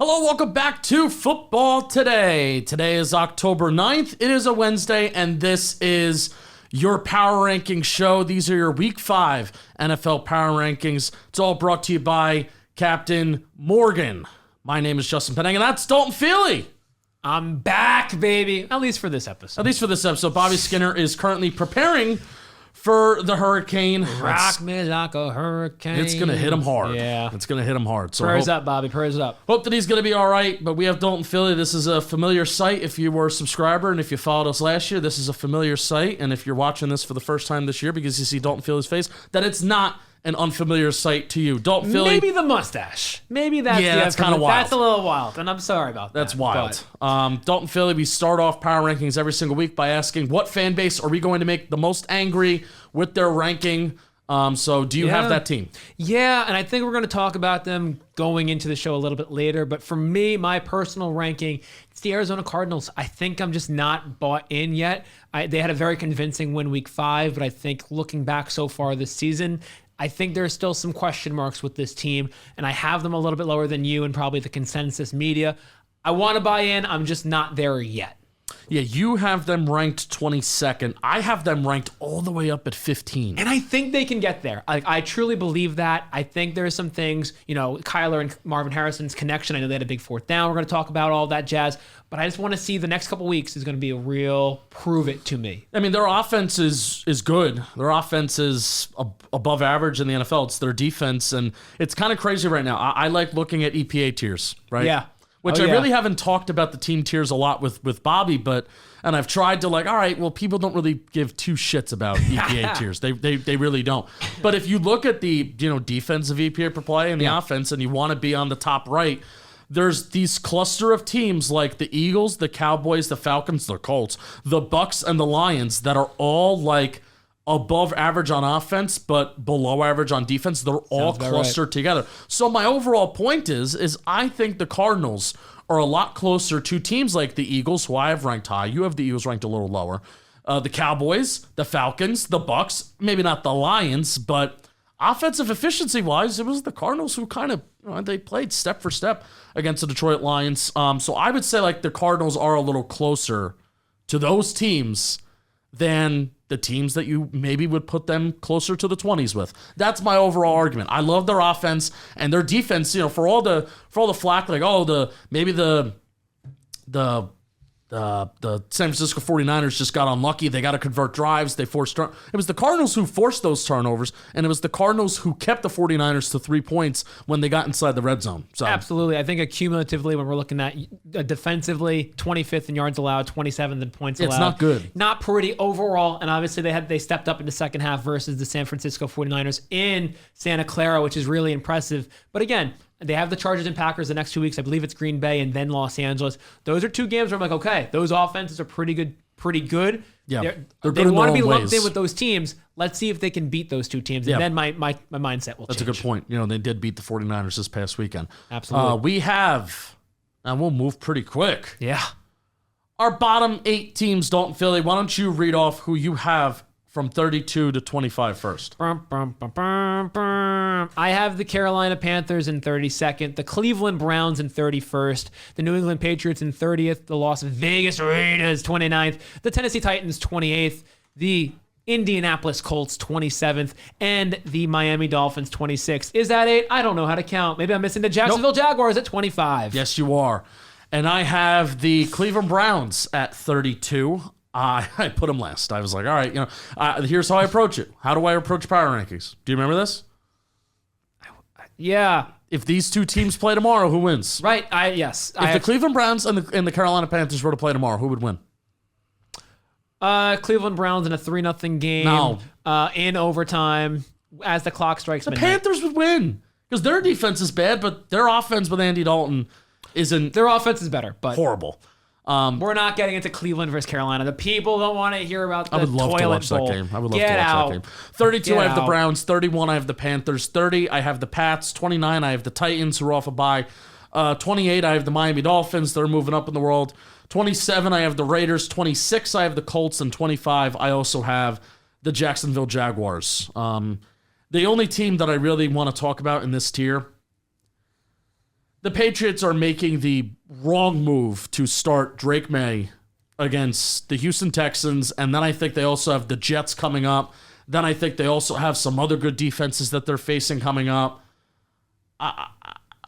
Hello, welcome back to Football Today. Today is October 9th. It is a Wednesday, and this is your Power Rankings show. These are your Week 5 NFL Power Rankings. It's all brought to you by Captain Morgan. My name is Justin Penik, and that's Dalton Feely. I'm back, baby. At least for this episode. Bobby Skinner is currently preparing for the hurricane. Rock me like a hurricane. It's going to hit him hard. Yeah. It's going to hit him hard. So Prayers up, Bobby. Prayers up. Hope that he's going to be all right, but we have Dalton Feely. This is a familiar sight if you were a subscriber, and if you followed us last year, this is a familiar sight, and if you're watching this for the first time this year because you see Dalton Feely's face, that it's not an unfamiliar sight to you. Dalton Feely. Maybe the mustache. Maybe that's that's kind of wild. That's a little wild, and I'm sorry about that. That's wild. Dalton Feely, we start off Power Rankings every single week by asking what fan base are we going to make the most angry with their ranking. So do you have that team? Yeah, and I think we're going to talk about them going into the show a little bit later. But for me, my personal ranking, it's the Arizona Cardinals. I think I'm just not bought in yet. They had a very convincing win week 5, but I think looking back so far this season, I think there's still some question marks with this team, and I have them a little bit lower than you and probably the consensus media. I want to buy in. I'm just not there yet. Yeah, you have them ranked 22nd. I have them ranked all the way up at 15. And I think they can get there. I truly believe that. I think there's some things, Kyler and Marvin Harrison's connection. I know they had a big fourth down. We're going to talk about all that jazz. But I just want to see the next couple weeks is going to be a real prove it to me. I mean, their offense is good. Their offense is above average in the NFL. It's their defense, and it's kind of crazy right now. I like looking at EPA tiers, right? Yeah. Which I really haven't talked about the team tiers a lot with Bobby, and I've tried to all right, well, people don't really give two shits about EPA tiers. They really don't. But if you look at the defensive EPA per play and the offense, and you want to be on the top right, there's these cluster of teams like the Eagles, the Cowboys, the Falcons, the Colts, the Bucks, and the Lions that are all above average on offense, but below average on defense. They're all clustered together. So my overall point is I think the Cardinals are a lot closer to teams like the Eagles, who I have ranked high. You have the Eagles ranked a little lower. The Cowboys, the Falcons, the Bucks, maybe not the Lions, but offensive efficiency-wise, it was the Cardinals who kind of, they played step for step against the Detroit Lions. So I would say the Cardinals are a little closer to those teams than the teams that you maybe would put them closer to the 20s with. That's my overall argument. I love their offense and their defense. For all the flack, the San Francisco 49ers just got unlucky. They got to convert drives. They forced. It was the Cardinals who forced those turnovers, and it was the Cardinals who kept the 49ers to 3 points when they got inside the red zone. So absolutely. I think accumulatively, when we're looking at defensively, 25th in yards allowed, 27th in points allowed. It's not good. Not pretty overall, and obviously they stepped up in the second half versus the San Francisco 49ers in Santa Clara, which is really impressive. But again, they have the Chargers and Packers the next 2 weeks. I believe it's Green Bay and then Los Angeles. Those are two games where I'm like, okay, those offenses are pretty good. Yeah, they want to be lumped in with those teams. Let's see if they can beat those two teams, and then my mindset will change. That's a good point. They did beat the 49ers this past weekend. Absolutely. We have, and we'll move pretty quick. Yeah. Our bottom 8 teams, Dalton Feely. Why don't you read off who you have from 32 to 25 first? I have the Carolina Panthers in 32nd, the Cleveland Browns in 31st, the New England Patriots in 30th, the Las Vegas Raiders 29th, the Tennessee Titans 28th, the Indianapolis Colts 27th, and the Miami Dolphins 26th. Is that 8? I don't know how to count. Maybe I'm missing the Jacksonville Jaguars at 25. Yes, you are. And I have the Cleveland Browns at 32. I put them last. I was like, all right, here's how I approach it. How do I approach power rankings? Do you remember this? Yeah. If these two teams play tomorrow, who wins? Right. Yes. If the Cleveland Browns and the Carolina Panthers were to play tomorrow, who would win? Cleveland Browns in a 3-0 game. No. In overtime as the clock strikes midnight. The Panthers would win because their defense is bad, but their offense with Andy Dalton isn't. Their offense is better, but horrible. We're not getting into Cleveland versus Carolina. The people don't want to hear about the I would love toilet to watch bowl. that game. I would love Get to watch out. that game. 32, Get I have the out. Browns. 31, I have the Panthers. 30, I have the Pats. 29, I have the Titans, who are off a bye. 28, I have the Miami Dolphins. They're moving up in the world. 27, I have the Raiders. 26, I have the Colts. And 25, I also have the Jacksonville Jaguars. The only team that I really want to talk about in this tier, the Patriots are making the wrong move to start Drake May against the Houston Texans, and then I think they also have the Jets coming up. Then I think they also have some other good defenses that they're facing coming up.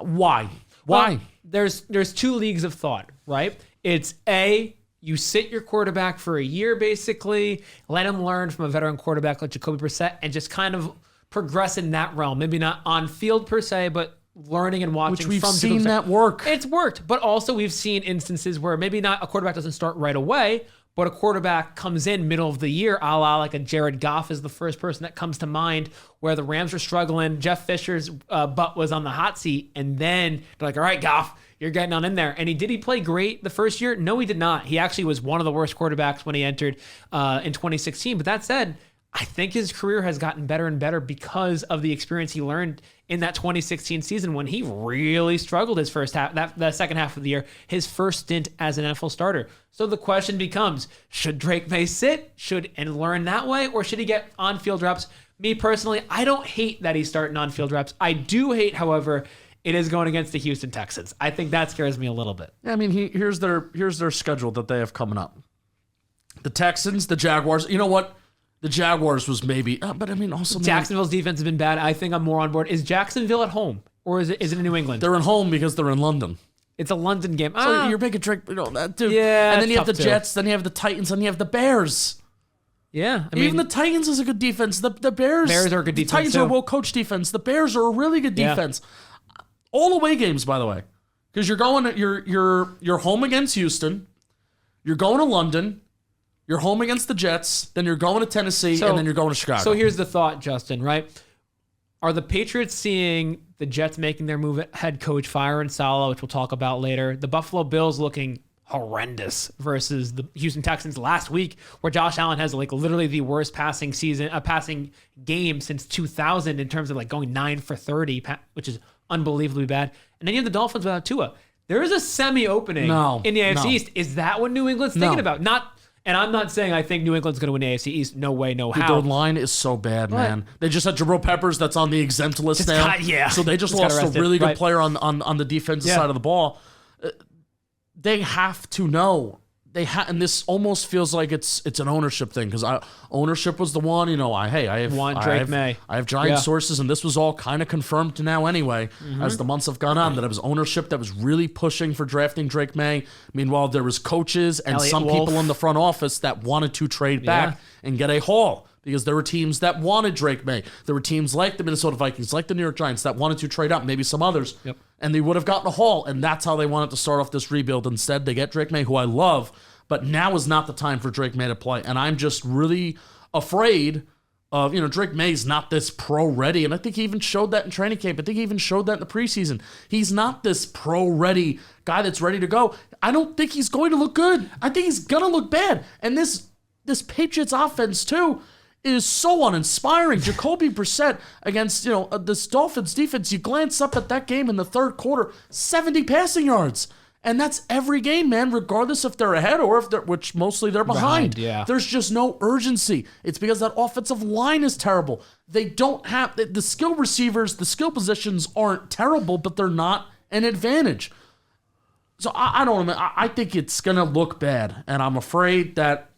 Why? Well, there's two leagues of thought, right? It's A, you sit your quarterback for a year, basically, let him learn from a veteran quarterback like Jacoby Brissett, and just kind of progress in that realm. Maybe not on field per se, but learning and watching. Which we've from seen that work. It's worked, but also we've seen instances where maybe not a quarterback doesn't start right away, but a quarterback comes in middle of the year, a la like a Jared Goff is the first person that comes to mind, where the Rams are struggling. Jeff Fisher's butt was on the hot seat, and then they're like, all right, Goff, you're getting on in there. And did he play great the first year? No, he did not. He actually was one of the worst quarterbacks when he entered in 2016. But that said, I think his career has gotten better and better because of the experience he learned in that 2016 season when he really struggled his first half, that second half of the year, his first stint as an NFL starter. So the question becomes, should Drake May sit and learn that way, or should he get on-field reps? Me personally, I don't hate that he's starting on-field reps. I do hate, however, it is going against the Houston Texans. I think that scares me a little bit. I mean, here's their schedule that they have coming up. The Texans, the Jaguars. You know what? The Jaguars was maybe, but I mean, also Jacksonville's defense has been bad. I think I'm more on board. Is Jacksonville at home, or is it in New England? They're at home because they're in London. It's a London game. So you're making Drake, that dude. Yeah, and then you have the Jets, then you have the Titans, then you have the Bears. Yeah, I mean, even the Titans is a good defense. The Bears are a good defense. The Titans are a well-coached defense. The Bears are a really good defense. Yeah. All away games, by the way, because you're home against Houston, you're going to London. You're home against the Jets, then you're going to Tennessee, and then you're going to Chicago. So here's the thought, Justin, right? Are the Patriots seeing the Jets making their move at head coach, firing Saleh, which we'll talk about later? The Buffalo Bills looking horrendous versus the Houston Texans last week, where Josh Allen has like literally the worst passing game since 2000 in terms of like going 9 for 30, which is unbelievably bad. And then you have the Dolphins without Tua. There is a semi-opening in the AFC East. Is that what New England's thinking about? And I'm not saying I think New England's going to win the AFC East. No way, no how. Their line is so bad, man. They just had Jabril Peppers that's on the exempt list now. So they just lost a really good player on the defensive side of the ball. They have to know. And this almost feels like it's an ownership thing, because ownership was the one, I have giant sources, and this was all kind of confirmed now anyway, as the months have gone on, that it was ownership that was really pushing for drafting Drake May. Meanwhile, there was coaches and Elliot Wolf. People in the front office that wanted to trade back and get a haul, because there were teams that wanted Drake May. There were teams like the Minnesota Vikings, like the New York Giants, that wanted to trade up, maybe some others, and they would have gotten a haul, and that's how they wanted to start off this rebuild. Instead, they get Drake May, who I love, but now is not the time for Drake May to play. And I'm just really afraid of, Drake May's not this pro-ready. And I think he even showed that in training camp. I think he even showed that in the preseason. He's not this pro-ready guy that's ready to go. I don't think he's going to look good. I think he's going to look bad. And this Patriots offense, too, is so uninspiring. Jacoby Brissett against, this Dolphins defense, you glance up at that game in the third quarter, 70 passing yards. And that's every game, man, regardless if they're ahead or which mostly they're behind. There's just no urgency. It's because that offensive line is terrible. They don't have the skill receivers, the skill positions aren't terrible, but they're not an advantage. So I don't know, man. I think it's going to look bad, and I'm afraid that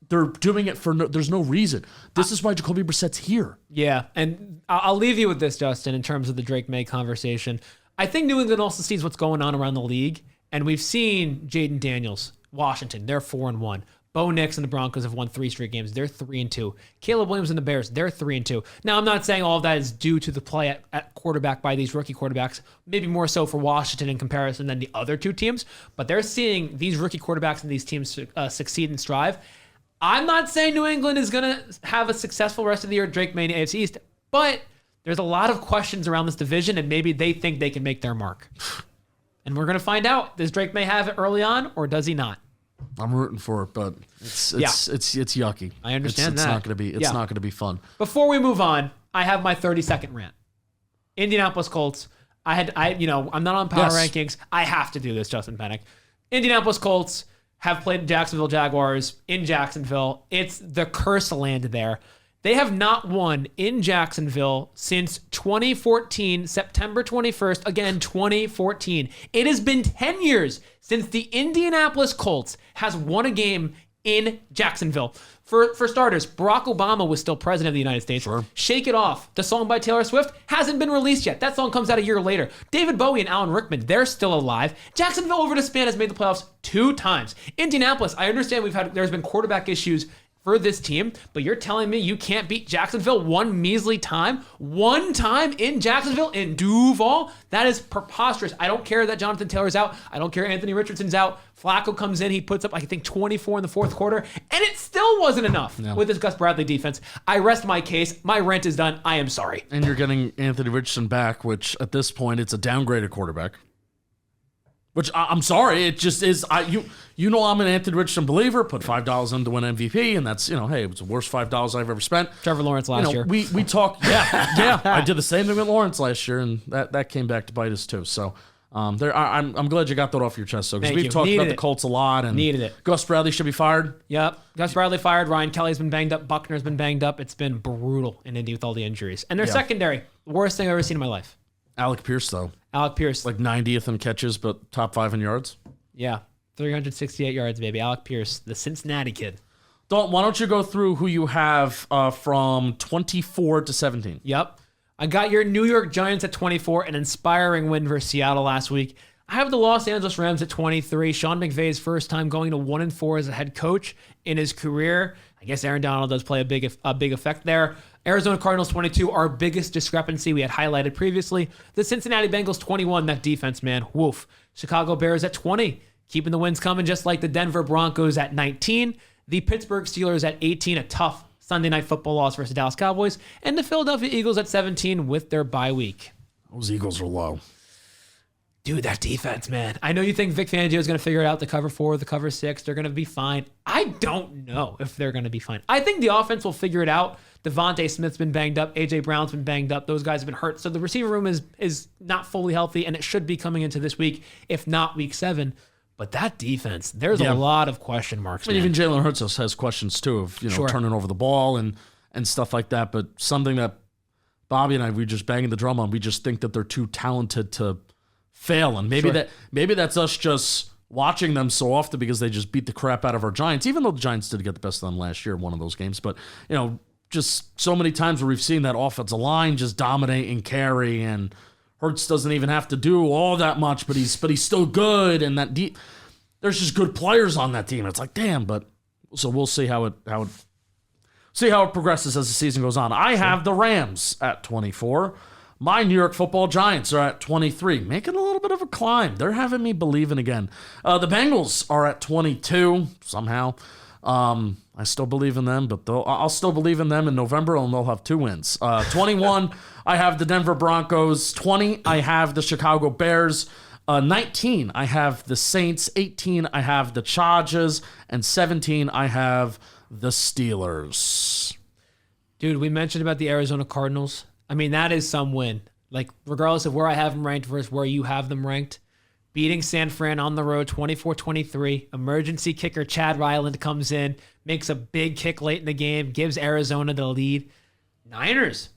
they're doing it there's no reason. This is why Jacoby Brissett's here. Yeah, and I'll leave you with this, Justin, in terms of the Drake May conversation. I think New England also sees what's going on around the league. And we've seen Jaden Daniels, Washington, they're 4-1. Bo Nix and the Broncos have won 3 straight games. They're 3-2. Caleb Williams and the Bears, they're 3-2. Now, I'm not saying all of that is due to the play at quarterback by these rookie quarterbacks, maybe more so for Washington in comparison than the other 2 teams, but they're seeing these rookie quarterbacks and these teams succeed and strive. I'm not saying New England is going to have a successful rest of the year, Drake May in the AFC East, but there's a lot of questions around this division, and maybe they think they can make their mark. And we're going to find out. Does Drake May have it early on, or does he not? I'm rooting for it, but it's yucky. I understand it's that. Not going to be. It's not going to be fun. Before we move on, I have my 30-second rant. Indianapolis Colts. I'm not on power rankings. I have to do this, Justin Penik. Indianapolis Colts have played Jacksonville Jaguars in Jacksonville. It's the curse land there. They have not won in Jacksonville since 2014, September 21st. Again, 2014. It has been 10 years since the Indianapolis Colts has won a game in Jacksonville. For starters, Barack Obama was still president of the United States. Sure. Shake It Off, the song by Taylor Swift, hasn't been released yet. That song comes out a year later. David Bowie and Alan Rickman, they're still alive. Jacksonville over the span has made the playoffs 2 times. Indianapolis, I understand there's been quarterback issues for this team, but you're telling me you can't beat Jacksonville one measly time? One time in Jacksonville, in Duval? That is preposterous. I don't care that Jonathan Taylor's out. I don't care Anthony Richardson's out. Flacco comes in. He puts up, I think, 24 in the fourth quarter, and it still wasn't enough with this Gus Bradley defense. I rest my case. My rent is done. I am sorry. And you're getting Anthony Richardson back, which at this point, it's a downgraded quarterback. Which I'm sorry, it just is. You know I'm an Anthony Richardson believer. Put $5 in to win MVP, and that's hey, it was the worst $5 I've ever spent. Trevor Lawrence last year. We talk. Yeah. I did the same thing with Lawrence last year, and that came back to bite us too. So I'm glad you got that off your chest, though, because we've talked about the Colts a lot, and needed it. Gus Bradley should be fired. Yep, Gus Bradley fired. Ryan Kelly's been banged up. Buckner's been banged up. It's been brutal in Indy with all the injuries, and their secondary, worst thing I've ever seen in my life. Alec Pierce, though. Alec Pierce. Like 90th in catches, but top 5 in yards. Yeah. 368 yards, baby. Alec Pierce, the Cincinnati kid. Dalton, why don't you go through who you have from 24 to 17? Yep. I got your New York Giants at 24, an inspiring win versus Seattle last week. I have the Los Angeles Rams at 23. Sean McVay's first time going to 1-4 as a head coach in his career. I guess Aaron Donald does play a big effect there. Arizona Cardinals 22, our biggest discrepancy we had highlighted previously. The Cincinnati Bengals 21, that defense, man, woof. Chicago Bears at 20, keeping the wins coming just like the Denver Broncos at 19. The Pittsburgh Steelers at 18, a tough Sunday Night Football loss versus Dallas Cowboys. And the Philadelphia Eagles at 17 with their bye week. Those Eagles are low. Dude, that defense, man. I know you think Vic Fangio is going to figure it out, the cover 4, the cover 6. They're going to be fine. I don't know if they're going to be fine. I think the offense will figure it out. Devontae Smith's been banged up. A.J. Brown's been banged up. Those guys have been hurt. So the receiver room is not fully healthy, and it should be coming into this week, if not week 7. But that defense, there's a lot of question marks. I mean, even Jalen Hurts has questions, too, of turning over the ball and stuff like that. But something that Bobby and I, we just banging the drum on, we just think that they're too talented to fail, and maybe that's us just watching them so often because they just beat the crap out of our Giants, even though the Giants did get the best of them last year in one of those games. But just so many times where we've seen that offensive line just dominate and carry, and Hurts doesn't even have to do all that much, but he's still good, and there's just good players on that team. It's like, damn, but so we'll see how it progresses as the season goes on. I have the Rams at 24. My New York Football Giants are at 23, making a little bit of a climb. They're having me believing again. The Bengals are at 22 somehow. I still believe in them, but I'll still believe in them in November, and they'll have 2 wins. 21, I have the Denver Broncos. 20, I have the Chicago Bears. 19, I have the Saints. 18, I have the Chargers. And 17, I have the Steelers. Dude, we mentioned about the Arizona Cardinals. I mean, that is some win. Like, regardless of where I have them ranked versus where you have them ranked, beating San Fran on the road 24-23. Emergency kicker Chad Ryland comes in, makes a big kick late in the game, gives Arizona the lead. Niners,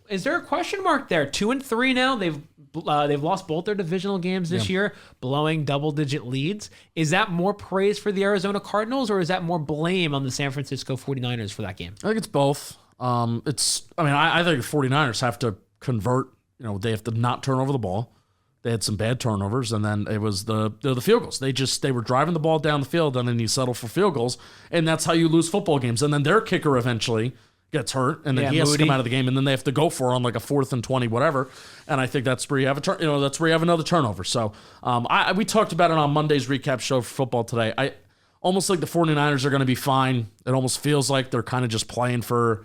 is there a question mark there? 2-3 now. They've lost both their divisional games this year, blowing double-digit leads. Is that more praise for the Arizona Cardinals, or is that more blame on the San Francisco 49ers for that game? I think it's both. I think the 49ers have to convert. They have to not turn over the ball. They had some bad turnovers, and then it was the field goals. They were driving the ball down the field, and then you settle for field goals, and that's how you lose football games. And then their kicker eventually gets hurt, and then he has to come out of the game, and then they have to go for on like a 4th and 20, whatever. And I think that's where you have that's where you have another turnover. So we talked about it on Monday's recap show for football today. I almost like the 49ers are going to be fine. It almost feels like they're kind of just playing for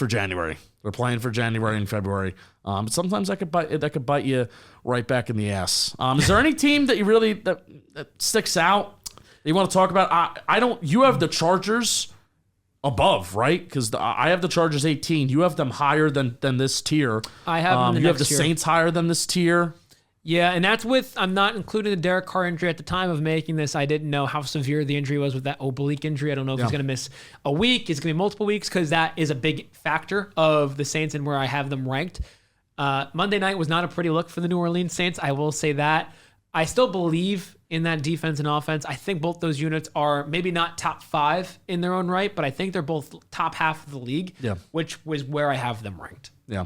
January. They're playing for January and February. But sometimes that could bite you right back in the ass. Is there any team that you really that sticks out that you want to talk about? I don't. You have the Chargers above, right? Because I have the Chargers 18. You have them higher than this tier. I have them you have the Saints higher than this tier. Yeah, and that's with, I'm not including the Derek Carr injury. At the time of making this, I didn't know how severe the injury was with that oblique injury. I don't know if he's going to miss a week. It's going to be multiple weeks because that is a big factor of the Saints and where I have them ranked. Monday night was not a pretty look for the New Orleans Saints. I will say that. I still believe in that defense and offense. I think both those units are maybe not top 5 in their own right, but I think they're both top half of the league, which was where I have them ranked. Yeah.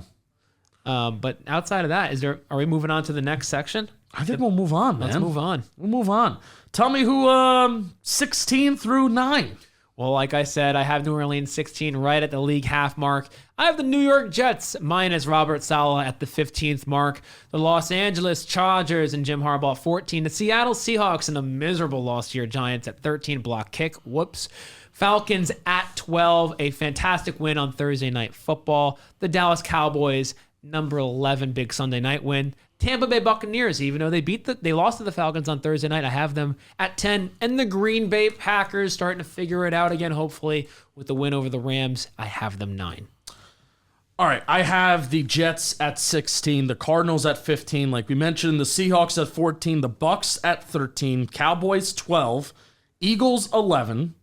But outside of that, are we moving on to the next section? I think we'll move on, man. Let's move on. We'll move on. Tell me who 16 through 9. Well, like I said, I have New Orleans 16 right at the league half mark. I have the New York Jets minus Robert Saleh at the 15th mark. The Los Angeles Chargers and Jim Harbaugh 14. The Seattle Seahawks in a miserable loss to your Giants at 13 block kick. Whoops. Falcons at 12. A fantastic win on Thursday Night Football. The Dallas Cowboys, number 11, big Sunday night win. Tampa Bay Buccaneers, even though they lost to the Falcons on Thursday night, I have them at 10. And the Green Bay Packers starting to figure it out again, hopefully, with the win over the Rams. I have them 9. All right, I have the Jets at 16, the Cardinals at 15, like we mentioned, the Seahawks at 14, the Bucks at 13, Cowboys 12, Eagles 11,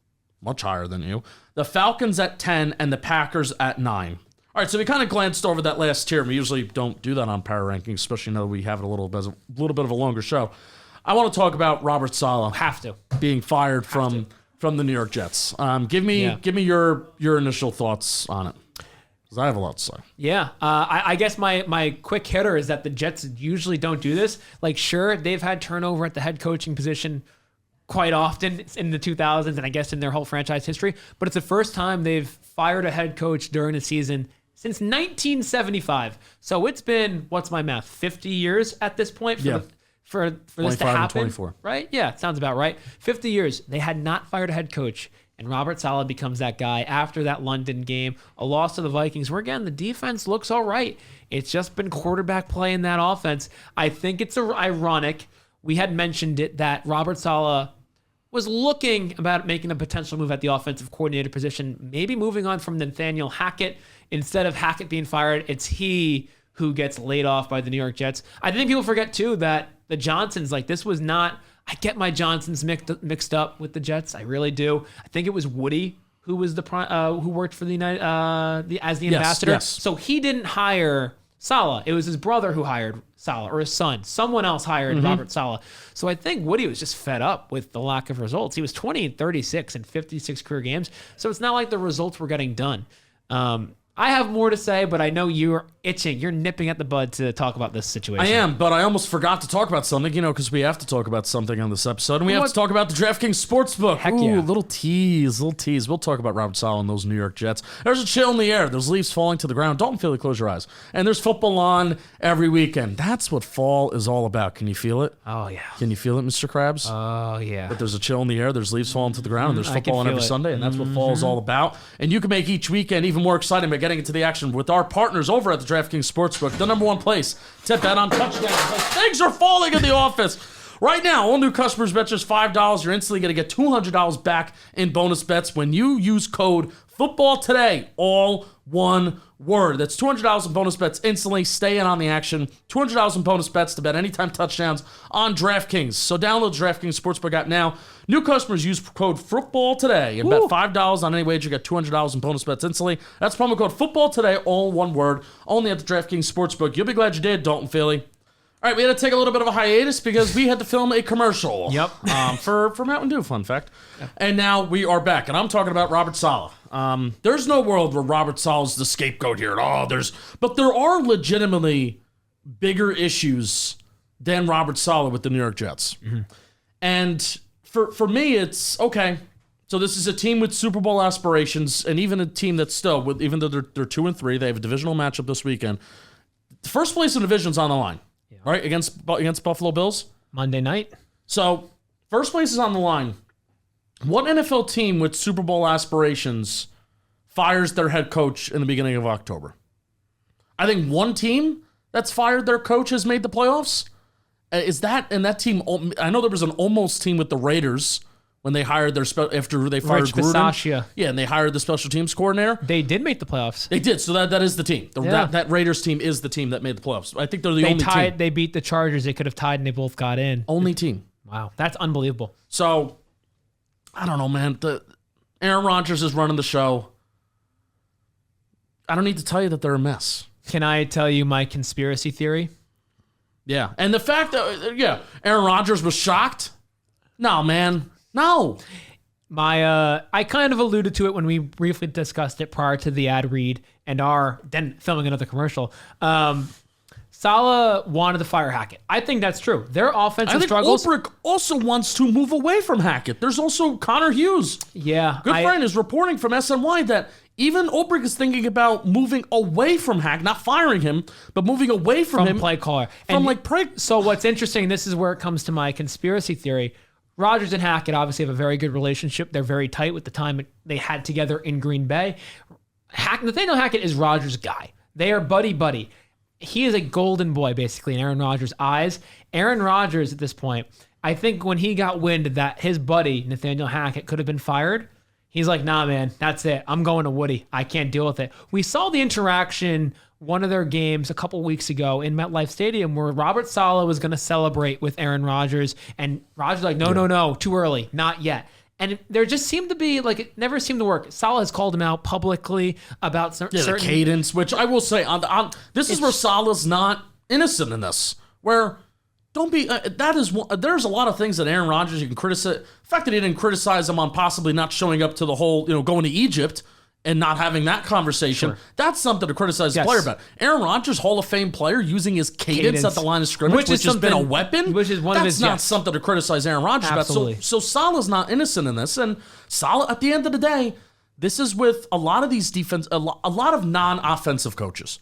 much higher than you, the Falcons at 10, and the Packers at 9. All right, so we kind of glanced over that last tier. We usually don't do that on power rankings, especially now that we have it a little bit of a longer show. I want to talk about Robert Saleh. Have to. Being fired from the New York Jets. Give me your initial thoughts on it, because I have a lot to say. Yeah, I guess my quick hitter is that the Jets usually don't do this. Like, sure, they've had turnover at the head coaching position quite often in the 2000s, and I guess in their whole franchise history, but it's the first time they've fired a head coach during a season since 1975. So it's been, what's my math, 50 years at this point for this to happen, 24. Right? Yeah, sounds about right. 50 years. They had not fired a head coach, and Robert Saleh becomes that guy after that London game, a loss to the Vikings, where, again, the defense looks all right. It's just been quarterback play in that offense. I think it's ironic. We had mentioned it that Robert Saleh was looking about making a potential move at the offensive coordinator position, maybe moving on from Nathaniel Hackett. Instead of Hackett being fired, it's he who gets laid off by the New York Jets. I think people forget, too, that the Johnsons, like, this was not... I get my Johnsons mixed up with the Jets. I really do. I think it was Woody who was who worked for the United as the ambassador. Yes. So he didn't hire Saleh. It was his brother who hired Saleh, or his son. Someone else hired Robert Saleh. So I think Woody was just fed up with the lack of results. He was 20-36 in 56 career games. So it's not like the results were getting done. I have more to say, but I know you're itching. You're nipping at the bud to talk about this situation. I am, but I almost forgot to talk about something, because we have to talk about something on this episode, and we have to talk about the DraftKings Sportsbook. Heck yeah. Little tease. We'll talk about Robert Saleh and those New York Jets. There's a chill in the air. There's leaves falling to the ground. Dalton Feely, close your eyes. And there's football on every weekend. That's what fall is all about. Can you feel it? Oh, yeah. Can you feel it, Mr. Krabs? Oh, yeah. But there's a chill in the air. There's leaves falling to the ground. And there's football on every Sunday, and that's what fall is all about. And you can make each weekend even more exciting by getting into the action with our partners over at the DraftKings Sportsbook, the number one place to bet on touchdowns. Like, things are falling in the office. Right now, all new customers bet just $5. You're instantly going to get $200 back in bonus bets when you use code FOOTBALLTODAY, all one word. That's $200 in bonus bets instantly. Stay in on the action. $200 in bonus bets to bet anytime touchdowns on DraftKings. So download the DraftKings Sportsbook app now. New customers use code FOOTBALLTODAY and bet $5 on any wager. Get $200 in bonus bets instantly. That's promo code FOOTBALLTODAY, all one word, only at the DraftKings Sportsbook. You'll be glad you did, Dalton Feely. All right, we had to take a little bit of a hiatus because we had to film a commercial. Yep. For Mountain Dew, fun fact. Yep. And now we are back, and I'm talking about Robert Saleh. There's no world where Robert Saleh's the scapegoat here at all. But there are legitimately bigger issues than Robert Saleh with the New York Jets. Mm-hmm. And for me, it's okay. So this is a team with Super Bowl aspirations, and even a team that's still, even though they're 2-3, they have a divisional matchup this weekend. The first place in the division's on the line. All right, against Buffalo Bills. Monday night. So, first place is on the line. What NFL team with Super Bowl aspirations fires their head coach in the beginning of October? I think one team that's fired their coach has made the playoffs. Is that, and that team, I know there was an almost team with the Raiders when they hired after they fired Rich Gruden. Bisaccia. Yeah, and they hired the special teams coordinator. They did make the playoffs. They did, so that is the team. That Raiders team is the team that made the playoffs. I think they're the only team. They beat the Chargers. They could have tied, and they both got in. Only team. Wow, that's unbelievable. So, I don't know, man. Aaron Rodgers is running the show. I don't need to tell you that they're a mess. Can I tell you my conspiracy theory? Yeah, and the fact that Aaron Rodgers was shocked. No, man, no. I kind of alluded to it when we briefly discussed it prior to the ad read and then filming another commercial. Saleh wanted to fire Hackett. I think that's true. Their offensive struggles. Ulbrich also wants to move away from Hackett. There's also Connor Hughes. Yeah. Good friend is reporting from SNY that even Ulbrich is thinking about moving away from Hackett, not firing him, but moving away from him. Play caller. So what's interesting, this is where it comes to my conspiracy theory. Rodgers and Hackett obviously have a very good relationship. They're very tight with the time they had together in Green Bay. Nathaniel Hackett is Rodgers' guy. They are buddy-buddy. He is a golden boy, basically, in Aaron Rodgers' eyes. Aaron Rodgers, at this point, I think when he got wind that his buddy, Nathaniel Hackett, could have been fired, he's like, nah, man, that's it. I'm going to Woody. I can't deal with it. We saw the interaction one of their games a couple weeks ago in MetLife Stadium where Robert Saleh was going to celebrate with Aaron Rodgers, and Rodgers like, no, too early, not yet. And there just seemed to be, it never seemed to work. Saleh has called him out publicly about certain... the cadence, which I will say, this is where Saleh's not innocent in this, where don't be... there's a lot of things that Aaron Rodgers, you can criticize. The fact that he didn't criticize him on possibly not showing up to the whole, going to Egypt and not having that conversation, that's something to criticize the player about. Aaron Rodgers, Hall of Fame player, using his cadence at the line of scrimmage, which has been a weapon, that's not something to criticize Aaron Rodgers about. So Saleh's not innocent in this. And Saleh, at the end of the day, this is with a lot of these a lot of non-offensive coaches.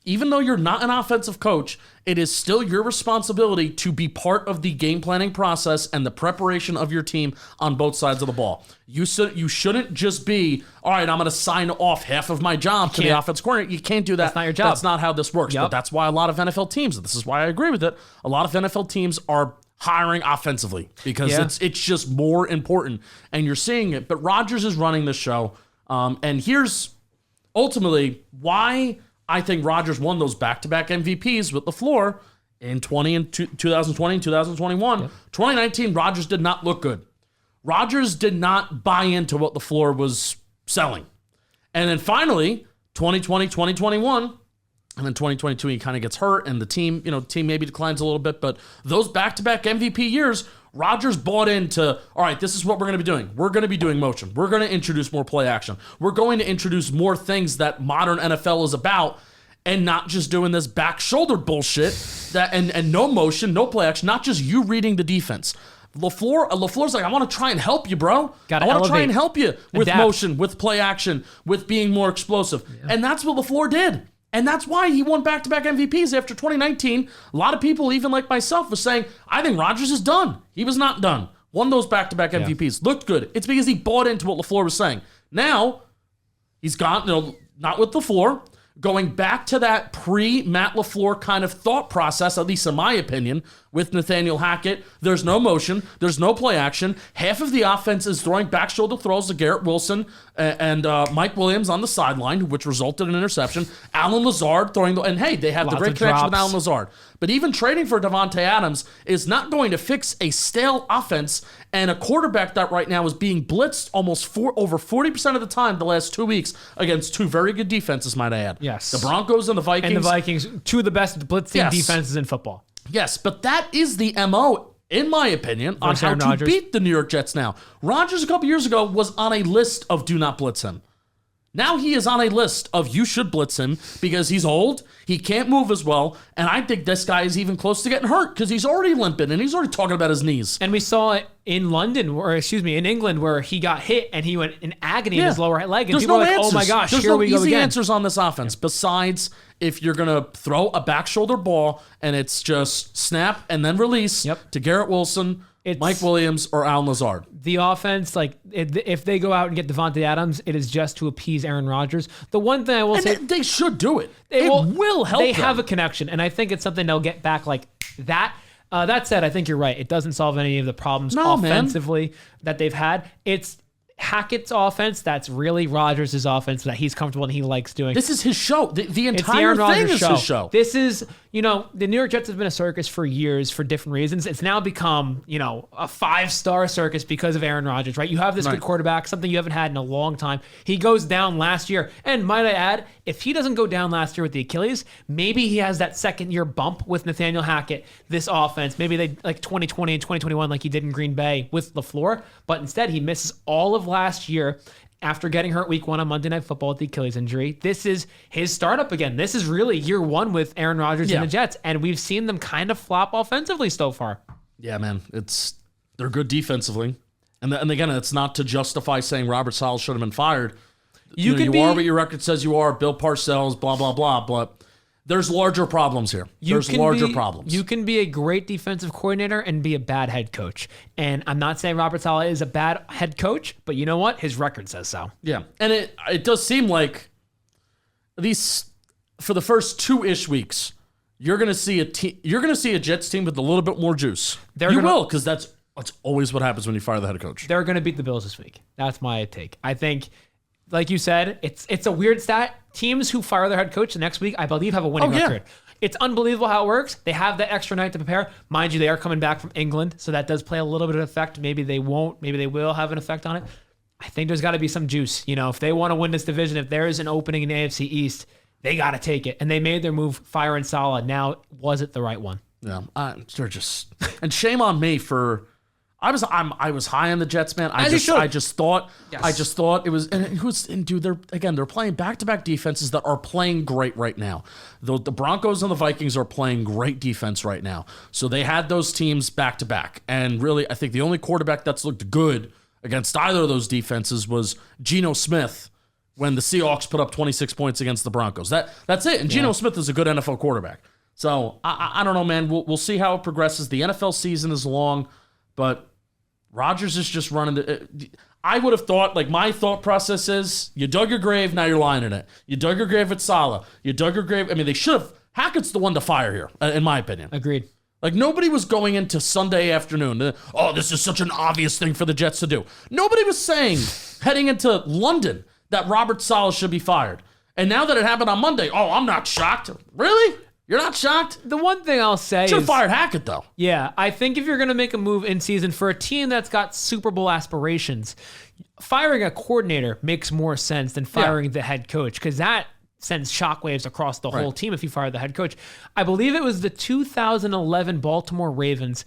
Even though you're not an offensive coach, it is still your responsibility to be part of the game planning process and the preparation of your team on both sides of the ball. You shouldn't just be, all right, I'm going to sign off half of my job to the offense coordinator. You can't do that. That's not your job. That's not how this works. But that's why a lot of NFL teams, this is why I agree with it, a lot of NFL teams are hiring offensively because it's just more important. And you're seeing it. But Rodgers is running the show. And here's ultimately why I think Rodgers won those back-to-back MVPs with LaFleur in 2020 and 2021. 2019, Rodgers did not look good. Rodgers did not buy into what LaFleur was selling. And then finally, 2020, 2021, and then 2022, he kind of gets hurt, and the team maybe declines a little bit. But those back-to-back MVP years, Rodgers bought into, all right, this is what we're going to be doing. We're going to be doing motion. We're going to introduce more play action. We're going to introduce more things that modern NFL is about and not just doing this back shoulder bullshit and no motion, no play action, not just you reading the defense. LaFleur's like, I want to try and help you, bro. I want to try and help you with motion, with play action, with being more explosive. Yeah. And that's what LaFleur did. And that's why he won back-to-back MVPs after 2019. A lot of people, even like myself, was saying, I think Rodgers is done. He was not done. Won those back-to-back MVPs. Looked good. It's because he bought into what LaFleur was saying. Now, he's gone, not with LaFleur, going back to that pre-Matt LaFleur kind of thought process, at least in my opinion, with Nathaniel Hackett. There's no motion. There's no play action. Half of the offense is throwing back shoulder throws to Garrett Wilson and Mike Williams on the sideline, which resulted in an interception. Alan Lazard throwing and hey, they have the great connection with Alan Lazard. But even trading for Davante Adams is not going to fix a stale offense and a quarterback that right now is being blitzed over 40% of the time the last 2 weeks against two very good defenses, might I add. Yes. The Broncos and the Vikings. And the Vikings, two of the best blitzing defenses in football. Yes, but that is the MO, in my opinion, on how to beat the New York Jets now. Rodgers a couple years ago was on a list of do not blitz him. Now he is on a list of you should blitz him because he's old, he can't move as well, and I think this guy is even close to getting hurt because he's already limping and he's already talking about his knees. And we saw it in in England, where he got hit and he went in agony in his lower right leg. And people were like, oh my gosh, here we go again. There's no easy answers on this offense besides if you're going to throw a back shoulder ball and it's just snap and then release to Garrett Wilson, Mike Williams, or Alan Lazard. The offense, if they go out and get Davante Adams, it is just to appease Aaron Rodgers. The one thing I will say... They should do it. It will help them. They have a connection, and I think it's something they'll get back like that. That said, I think you're right. It doesn't solve any of the problems offensively that they've had. It's Hackett's offense. That's really Rodgers' offense that he's comfortable and he likes doing. This is his show. The entire Aaron thing Rodgers is his show. This is, the New York Jets have been a circus for years for different reasons. It's now become, a 5-star circus because of Aaron Rodgers, right? You have this good quarterback, something you haven't had in a long time. He goes down last year. And might I add, if he doesn't go down last year with the Achilles, maybe he has that second-year bump with Nathaniel Hackett, this offense. Maybe they like 2020 and 2021 like he did in Green Bay with LaFleur. But instead, he misses all of last year after getting hurt week 1 on Monday Night Football with the Achilles injury. This is his startup again. This is really year 1 with Aaron Rodgers and the Jets, and we've seen them kind of flop offensively so far. Yeah, man. They're good defensively. And again, it's not to justify saying Robert Saleh should have been fired. You are what your record says you are, Bill Parcells, blah, blah, blah, but there's larger problems here. There's larger problems. You can be a great defensive coordinator and be a bad head coach. And I'm not saying Robert Saleh is a bad head coach, but you know what? His record says so. Yeah. And it does seem like for the first 2-ish weeks, you're going to see a Jets team with a little bit more juice. You will, because that's always what happens when you fire the head coach. They're going to beat the Bills this week. That's my take. I think, like you said, it's a weird stat. Teams who fire their head coach the next week, I believe, have a winning record. It's unbelievable how it works. They have that extra night to prepare. Mind you, they are coming back from England, so that does play a little bit of effect. Maybe they won't. Maybe they will have an effect on it. I think there's got to be some juice. If they want to win this division, if there is an opening in the AFC East, they got to take it. And they made their move firing Saleh. Now, was it the right one? Yeah, they're just... And shame on me for... I was high on the Jets, man. I just thought it was, dude, they're playing back-to-back defenses that are playing great right now. The Broncos and the Vikings are playing great defense right now. So they had those teams back-to-back. And really, I think the only quarterback that's looked good against either of those defenses was Geno Smith when the Seahawks put up 26 points against the Broncos. That's it. And Geno Smith is a good NFL quarterback. So I don't know, man. We'll see how it progresses. The NFL season is long, but Rodgers is just running I would have thought, my thought process is, you dug your grave, now you're lying in it. You dug your grave at Saleh. You dug your grave. I mean, they should have. Hackett's the one to fire here, in my opinion. Agreed. Nobody was going into Sunday afternoon, this is such an obvious thing for the Jets to do. Nobody was saying, heading into London, that Robert Saleh should be fired. And now that it happened on Monday, I'm not shocked. Really? You're not shocked? The one thing I'll say should have fired Hackett, though. Yeah, I think if you're going to make a move in season for a team that's got Super Bowl aspirations, firing a coordinator makes more sense than firing the head coach, because that sends shockwaves across the whole team if you fire the head coach. I believe it was the 2011 Baltimore Ravens.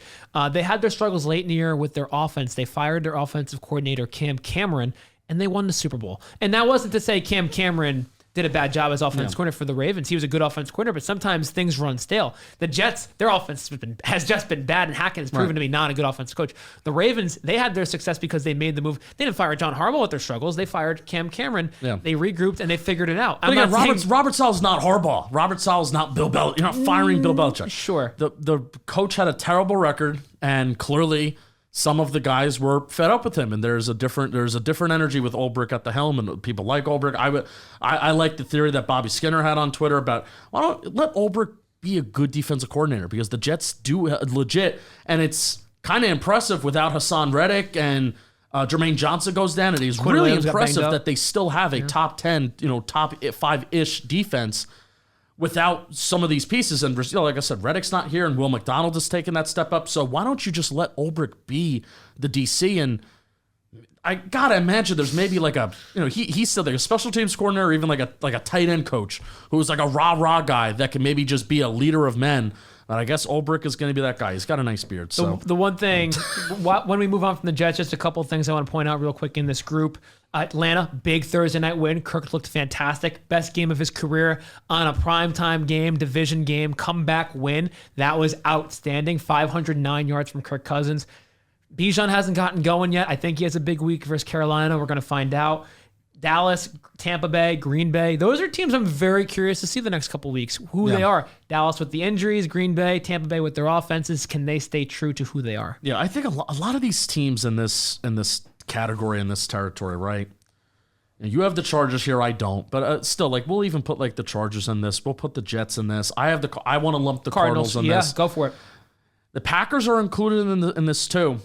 They had their struggles late in the year with their offense. They fired their offensive coordinator, Cam Cameron, and they won the Super Bowl. And that wasn't to say Cam Cameron did a bad job as offensive coordinator for the Ravens. He was a good offensive coordinator, but sometimes things run stale. The Jets, their offense has just been bad, and Hackett has proven to be not a good offensive coach. The Ravens, they had their success because they made the move. They didn't fire John Harbaugh with their struggles. They fired Cam Cameron. Yeah. They regrouped, and they figured it out. But again, Robert Saleh's not Harbaugh. Robert Saleh's not Bill Belichick. You're not firing Bill Belichick. Sure. The coach had a terrible record, and clearly some of the guys were fed up with him, and there's a different energy with Ulbrich at the helm, and people like Ulbrich. I like the theory that Bobby Skinner had on Twitter about, why don't let Ulbrich be a good defensive coordinator, because the Jets do legit, and it's kind of impressive without Hassan Reddick, and Jermaine Johnson goes down, and it's really impressive that they still have a top 10, top 5-ish defense without some of these pieces. And like I said, Reddick's not here, and Will McDonald is taking that step up. So why don't you just let Ulbrich be the DC? And I gotta imagine there's maybe he's still like a special teams coordinator, or even like a tight end coach who's like a rah guy that can maybe just be a leader of men. And I guess Ulbrich is going to be that guy. He's got a nice beard. So the one thing, when we move on from the Jets, just a couple of things I want to point out real quick in this group. Atlanta, big Thursday night win. Kirk looked fantastic. Best game of his career on a primetime game, division game, comeback win. That was outstanding. 509 yards from Kirk Cousins. Bijan hasn't gotten going yet. I think he has a big week versus Carolina. We're going to find out. Dallas, Tampa Bay, Green Bay. Those are teams I'm very curious to see the next couple weeks, who they are. Dallas with the injuries, Green Bay, Tampa Bay with their offenses. Can they stay true to who they are? Yeah, I think a lot of these teams in this category, in this territory, right? And you have the Chargers here, I don't. But still, we'll even put the Chargers in this. We'll put the Jets in this. I want to lump the Cardinals in this. Yeah, go for it. The Packers are included in this too.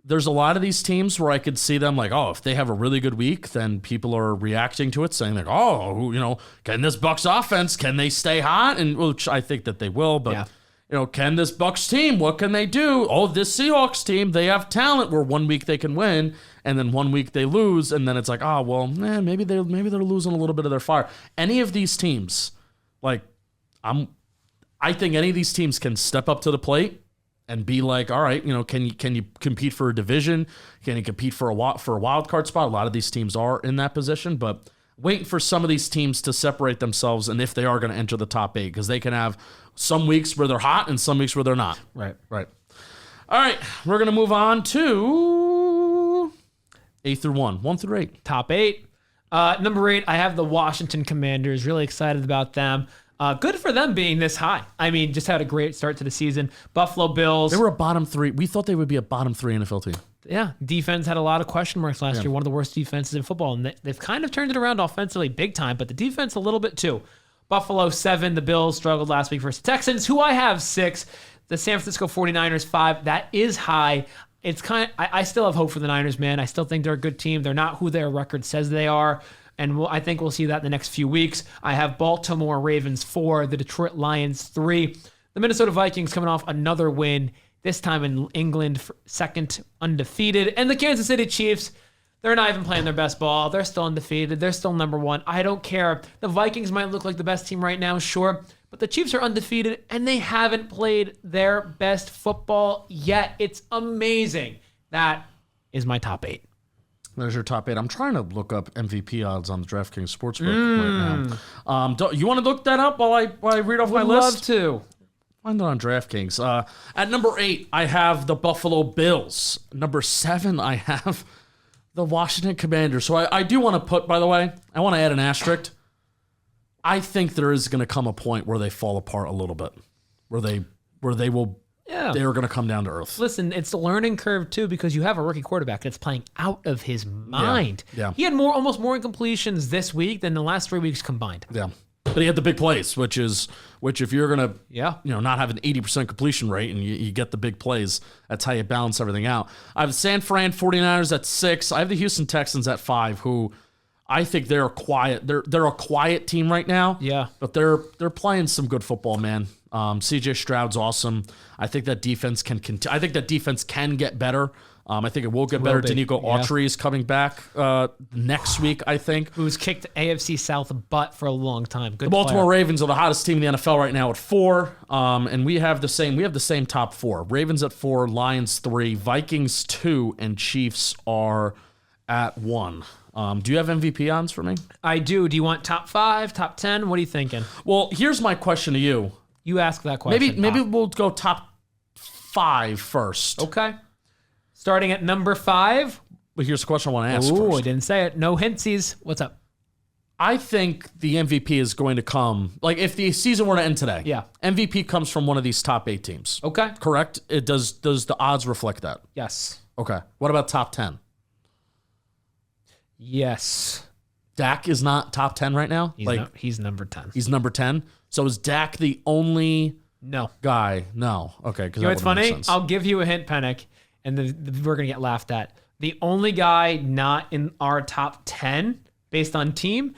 There's a lot of these teams where I could see them like, oh, if they have a really good week, then people are reacting to it, saying like, oh, can this Bucs offense, can they stay hot? And which I think that they will, but can this Bucs team, what can they do? Oh, this Seahawks team, they have talent where 1 week they can win, and then 1 week they lose, and then it's like, oh, well, maybe they're losing a little bit of their fire. Any of these teams, I think any of these teams can step up to the plate and be like, all right, can you compete for a division? Can you compete for a wild card spot? A lot of these teams are in that position, but waiting for some of these teams to separate themselves, and if they are going to enter the top 8, because they can have some weeks where they're hot and some weeks where they're not. Right. All right, we're going to move on to 8 through 1 through 8. Top 8. Number 8, I have the Washington Commanders. Really excited about them. Good for them being this high. I mean, just had a great start to the season. Buffalo Bills. They were a bottom 3. We thought they would be a bottom 3 NFL team. Yeah, defense had a lot of question marks last year. One of the worst defenses in football, and they've kind of turned it around offensively big time, but the defense a little bit too. Buffalo 7. The Bills struggled last week versus the Texans, who I have 6. The San Francisco 49ers 5. That is high. It's I still have hope for the Niners, man. I still think they're a good team. They're not who their record says they are. And I think we'll see that in the next few weeks. I have Baltimore Ravens 4, the Detroit Lions 3. The Minnesota Vikings coming off another win, this time in England, second undefeated. And the Kansas City Chiefs, they're not even playing their best ball. They're still undefeated. They're still number 1. I don't care. The Vikings might look like the best team right now, sure. But the Chiefs are undefeated, and they haven't played their best football yet. It's amazing. That is my top 8. There's your top 8. I'm trying to look up MVP odds on the DraftKings Sportsbook right now. You want to look that up while I read off my list? Love to. Find it on DraftKings. At number 8, I have the Buffalo Bills. Number 7, I have the Washington Commanders. So I do want to put, by the way, I want to add an asterisk. I think there is going to come a point where they fall apart a little bit, where they will. Yeah. They are going to come down to earth. Listen, it's the learning curve, too, because you have a rookie quarterback that's playing out of his mind. Yeah. He had almost more incompletions this week than the last 3 weeks combined. Yeah. But he had the big plays, which if you're going to not have an 80% completion rate and you get the big plays, that's how you balance everything out. I have the San Fran 49ers at 6. I have the Houston Texans at 5, who I think they're quiet. They're a quiet team right now. Yeah. But they're playing some good football, man. CJ Stroud's awesome. I think that defense can continue. I think that defense can get better. I think it will get better. Danico Autry is coming back next week, I think. Who's kicked AFC South butt for a long time. Good The Baltimore player. Ravens are the hottest team in the NFL right now at 4. And we have the same top 4. Ravens at 4, Lions 3, Vikings 2, and Chiefs are at 1. Do you have MVP odds for me? I do. Do you want top 5, top 10? What are you thinking? Well, here's my question to you. You ask that question. Maybe we'll go top 5 first. Okay. Starting at number 5. But here's the question I want to ask first. first. I didn't say it. No hintsies. What's up? I think the MVP is going to come, like if the season were to end today, MVP comes from one of these top 8 teams. Okay. Correct? It does the odds reflect that? Yes. Okay. What about top 10? Yes. Dak is not top 10 right now? He's number 10. He's number 10? So is Dak the only guy? No. Okay. You know what's funny? I'll give you a hint, Penik, and we're going to get laughed at. The only guy not in our top 10 based on team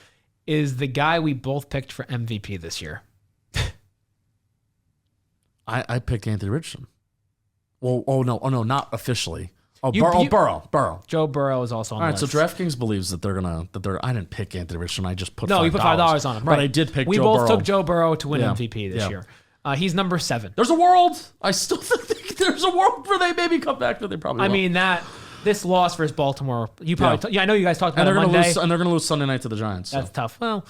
is the guy we both picked for MVP this year. I picked Anthony Richardson. Well, no, not officially. Burrow. Joe Burrow is also on the list. All right, so DraftKings believes that I didn't pick Anthony Richardson. I just put $5. No, you put $5 on him. Right. But I did pick Joe Burrow. We both took Joe Burrow to win MVP this year. He's number 7. There's a world. I still think there's a world where they maybe come back, but they probably won't. I mean, this loss versus Baltimore, you probably... I know you guys talked about it Monday. And they're going to lose Sunday night to the Giants. That's tough. Well,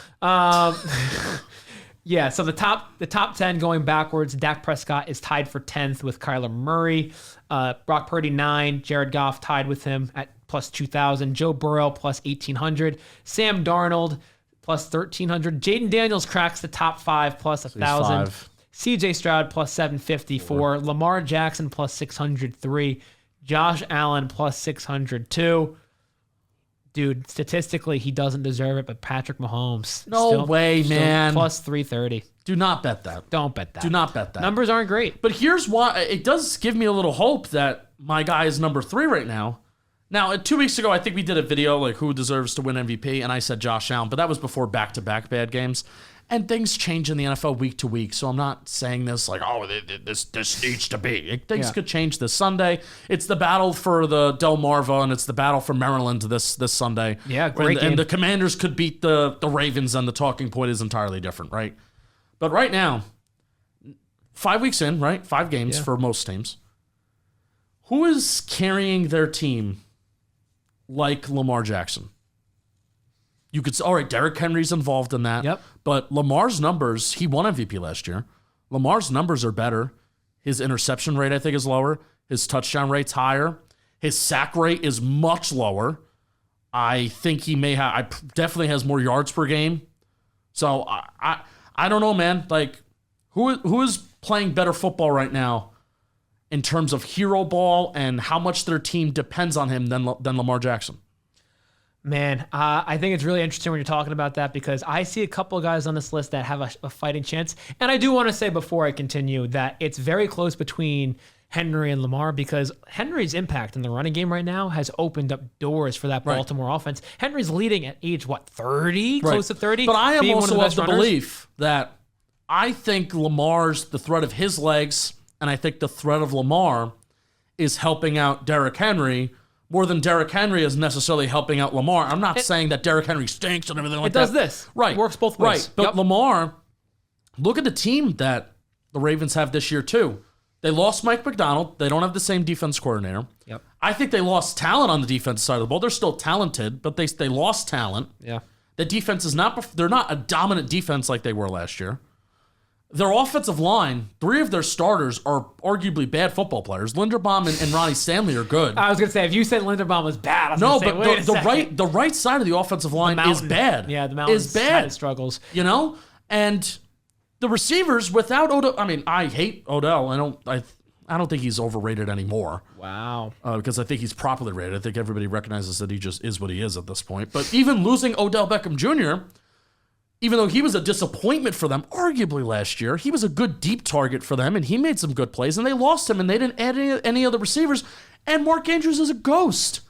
yeah, so the top 10 going backwards, Dak Prescott is tied for 10th with Kyler Murray. Brock Purdy 9, Jared Goff tied with him at plus 2,000. Joe Burrow plus 1,800. Sam Darnold plus 1,300. Jaden Daniels cracks the top 5 plus 1,000. CJ Stroud plus 754. Lamar Jackson plus 603. Josh Allen plus 602. Dude, statistically, he doesn't deserve it, but Patrick Mahomes. No way, man. Plus 330. Do not bet that. Don't bet that. Do not bet that. Numbers aren't great. But here's why. It does give me a little hope that my guy is number 3 right now. Now, 2 weeks ago, I think we did a video like who deserves to win MVP, and I said Josh Allen, but that was before back-to-back bad games. And things change in the NFL week to week, so I'm not saying this like, oh, this needs to be. Things could change this Sunday. It's the battle for the Delmarva, and it's the battle for Maryland this Sunday. Yeah, great game. And the Commanders could beat the Ravens, and the talking point is entirely different, right? But right now, 5 weeks in, right? 5 games for most teams. Who is carrying their team like Lamar Jackson? You could say, all right, Derrick Henry's involved in that. Yep. But Lamar's numbers, he won MVP last year. Lamar's numbers are better. His interception rate, I think, is lower. His touchdown rate's higher. His sack rate is much lower. I think he definitely has more yards per game. So I don't know, man. Like, who is playing better football right now in terms of hero ball and how much their team depends on him than Lamar Jackson? Man, I think it's really interesting when you're talking about that because I see a couple of guys on this list that have a fighting chance. And I do want to say before I continue that it's very close between Henry and Lamar because Henry's impact in the running game right now has opened up doors for that Baltimore offense. Henry's leading at age, 30? Right. Close to 30? But I am also of the belief that I think the threat of his legs and I think the threat of Lamar is helping out Derrick Henry more than Derrick Henry is necessarily helping out Lamar. I'm not saying that Derrick Henry stinks and everything like that. It does this. Right. It works both ways. Right. But Lamar, look at the team that the Ravens have this year too. They lost Mike McDonald. They don't have the same defense coordinator. Yep. I think they lost talent on the defensive side of the ball. They're still talented, but they lost talent. Yeah. The defense is they're not a dominant defense like they were last year. Their offensive line, 3 of their starters are arguably bad football players. Linderbaum and Ronnie Stanley are good. I was going to say, if you said Linderbaum was bad, I was no, going to say, but the right side of the offensive line is bad. Yeah, the mountain is bad. Struggles. You know? And the receivers without Odell, I mean, I hate Odell. I don't think he's overrated anymore. Wow. Because I think he's properly rated. I think everybody recognizes that he just is what he is at this point. But even losing Odell Beckham Jr., even though he was a disappointment for them, arguably last year, he was a good deep target for them, and he made some good plays, and they lost him, and they didn't add any other receivers, and Mark Andrews is a ghost.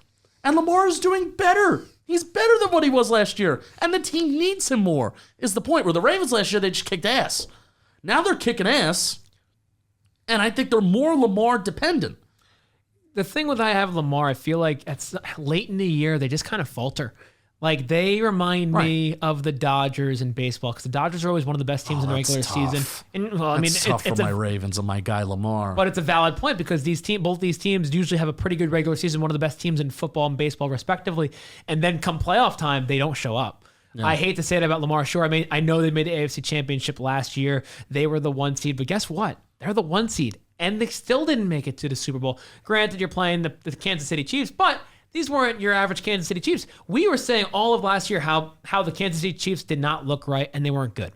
And Lamar is doing better. He's better than what he was last year, and the team needs him more, is the point. Where the Ravens last year, they just kicked ass. Now they're kicking ass, and I think they're more Lamar dependent. The thing with I have Lamar, I feel like it's late in the year, they just kind of falter. Like, they remind me of the Dodgers in baseball because the Dodgers are always one of the best teams in the regular season. And, well, I mean, tough for my Ravens and my guy Lamar. But it's a valid point because both these teams usually have a pretty good regular season, one of the best teams in football and baseball, respectively. And then come playoff time, they don't show up. Yeah. I hate to say it about Lamar. Sure, I mean, I know they made the AFC Championship last year. They were the 1 seed, but guess what? They're the 1 seed, and they still didn't make it to the Super Bowl. Granted, you're playing the Kansas City Chiefs, but these weren't your average Kansas City Chiefs. We were saying all of last year how the Kansas City Chiefs did not look right and they weren't good.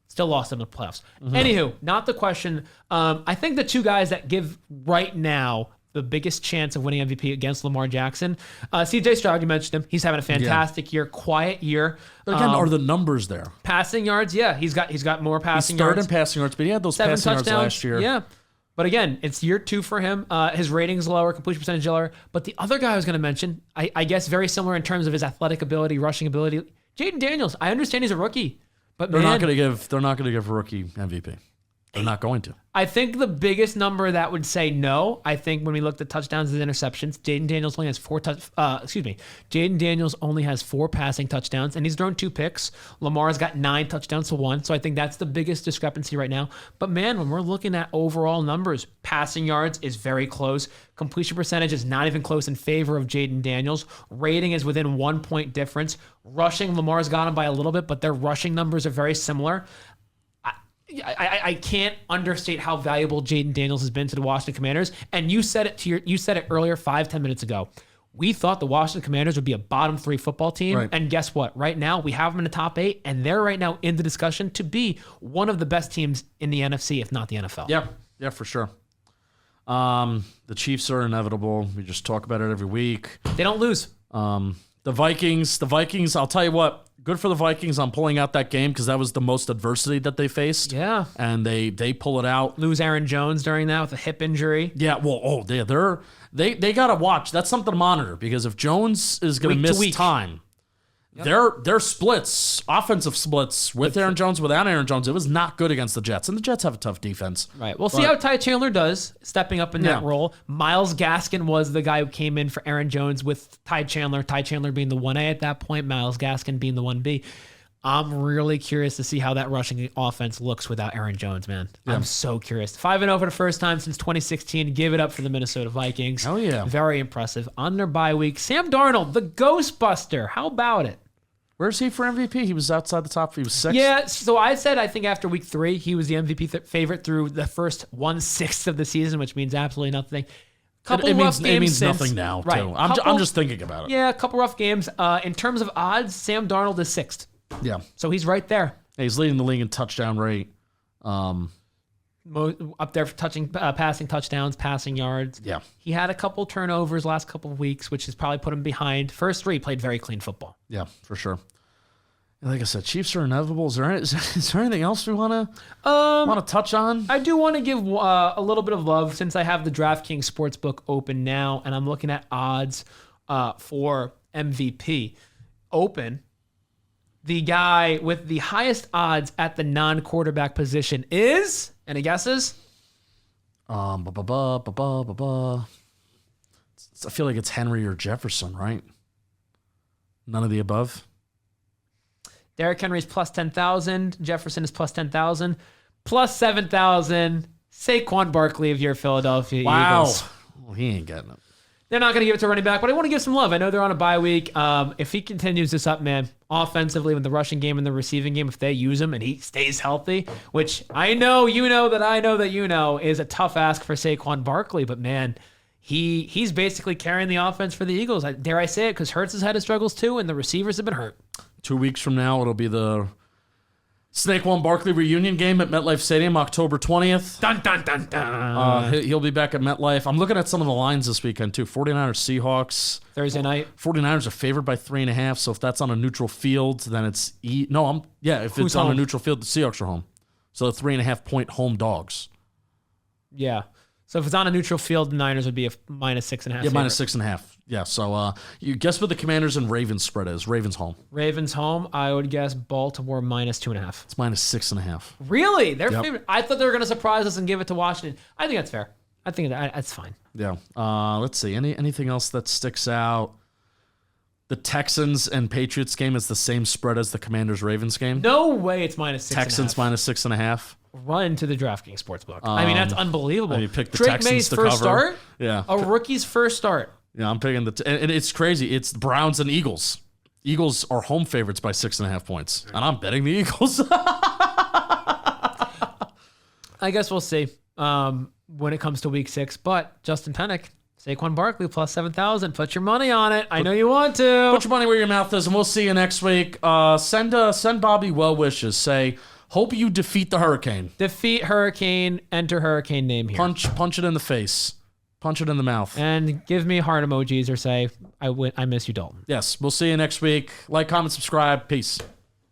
Still lost them in the playoffs. Mm-hmm. Anywho, not the question. I think the 2 guys that give right now the biggest chance of winning MVP against Lamar Jackson, CJ Stroud, you mentioned him. He's having a fantastic year, quiet year. But again, are the numbers there? Passing yards, yeah. He's got more passing yards. He's third in passing yards, but he had those 7 passing touchdowns yards last year. Yeah. But again, it's year 2 for him. His rating's lower, completion percentage lower. But the other guy I was going to mention, I guess very similar in terms of his athletic ability, rushing ability, Jaden Daniels. I understand he's a rookie, but they're not going to give rookie MVP. They're not going to. I think the biggest number that would say no, I think when we looked at touchdowns and interceptions, Jaden Daniels only has 4 Jaden Daniels only has 4 passing touchdowns, and he's thrown 2 picks. Lamar's got 9 touchdowns to 1, so I think that's the biggest discrepancy right now. But man, when we're looking at overall numbers, passing yards is very close. Completion percentage is not even close in favor of Jaden Daniels. Rating is within 1 point difference. Rushing, Lamar's got him by a little bit, but their rushing numbers are very similar. I can't understate how valuable Jaden Daniels has been to the Washington Commanders. And you said it earlier 5-10 minutes ago. We thought the Washington Commanders would be a bottom 3 football team. Right. And guess what? Right now, we have them in the top 8, and they're right now in the discussion to be one of the best teams in the NFC, if not the NFL. Yeah, for sure. The Chiefs are inevitable. We just talk about it every week. They don't lose. The Vikings, I'll tell you what, good for the Vikings on pulling out that game because that was the most adversity that they faced. Yeah. And they pull it out. Lose Aaron Jones during that with a hip injury. Yeah, well, they got to watch. That's something to monitor because if Jones is going to miss time, their splits, offensive splits with Aaron Jones, without Aaron Jones, it was not good against the Jets. And the Jets have a tough defense. Right. We'll see how Ty Chandler does stepping up in that role. Myles Gaskin was the guy who came in for Aaron Jones with Ty Chandler. Ty Chandler being the 1A at that point, Myles Gaskin being the 1B. I'm really curious to see how that rushing offense looks without Aaron Jones, man. Yeah. I'm so curious. 5-0 for the first time since 2016. Give it up for the Minnesota Vikings. Oh, yeah. Very impressive. On their bye week, Sam Darnold, the Ghostbuster. How about it? Where's he for MVP? He was outside the top. He was 6th. Yeah, so I think after week 3, he was the MVP favorite through the first 1/6 of the season, which means absolutely nothing. It means nothing now, right. too. I'm just thinking about it. Yeah, a couple rough games. In terms of odds, Sam Darnold is 6th. Yeah. So he's right there. He's leading the league in touchdown rate. Up there for passing touchdowns, passing yards. Yeah. He had a couple turnovers last couple of weeks, which has probably put him behind. First 3 played very clean football. Yeah, for sure. And like I said, Chiefs are inevitable. Is there anything else we want to touch on? I do want to give a little bit of love since I have the DraftKings Sportsbook open now, and I'm looking at odds for MVP open. The guy with the highest odds at the non-quarterback position is, any guesses? I feel like it's Henry or Jefferson, right? None of the above. Derrick Henry's plus 10,000. Jefferson is plus 10,000. Plus 7,000. Saquon Barkley of your Philadelphia Eagles. Well, he ain't getting it. They're not going to give it to running back, but I want to give some love. I know they're on a bye week. If he continues this up, man, offensively with the rushing game and the receiving game, if they use him and he stays healthy, which I know you know that I know that you know is a tough ask for Saquon Barkley, but man, he's basically carrying the offense for the Eagles. Dare I say it, because Hurts has had his struggles too, and the receivers have been hurt. 2 weeks from now, it'll be the Saquon Barkley reunion game at MetLife Stadium, October 20th. Dun, dun, dun, dun. He'll be back at MetLife. I'm looking at some of the lines this weekend, too. 49ers, Seahawks. Thursday night. 49ers are favored by 3.5, so if that's on a neutral field, then it's... if Who's it's on home? a neutral field, the Seahawks are home. So 3.5-point home dogs. Yeah. So if it's on a neutral field, the Niners would be a minus 6.5. Yeah, minus 6.5. Yeah, so you guess what the Commanders and Ravens spread is. Ravens home. Ravens home, I would guess Baltimore minus 2.5. It's minus 6.5. Really? They're favorite. I thought they were going to surprise us and give it to Washington. I think that's fair. I think that's fine. Yeah. Let's see. Anything else that sticks out? The Texans and Patriots game is the same spread as the Commanders-Ravens game. No way it's minus 6.5. Texans minus 6.5. Run to the DraftKings Sportsbook. I mean, that's unbelievable. You picked the Drake Texans May's to first cover. start? Yeah. A rookie's first start. Yeah, I'm picking and it's crazy. It's the Browns and Eagles. Eagles are home favorites by 6.5 points, and I'm betting the Eagles. I guess we'll see when it comes to Week 6. But Justin Penik, Saquon Barkley plus 7,000. Put your money on it. I know you want to. Put your money where your mouth is, and we'll see you next week. Send Bobby well wishes. Say, hope you defeat the Hurricane. Defeat Hurricane. Enter Hurricane name here. Punch it in the face. Punch it in the mouth. And give me heart emojis or say, I miss you, Dalton. Yes, we'll see you next week. Like, comment, subscribe. Peace.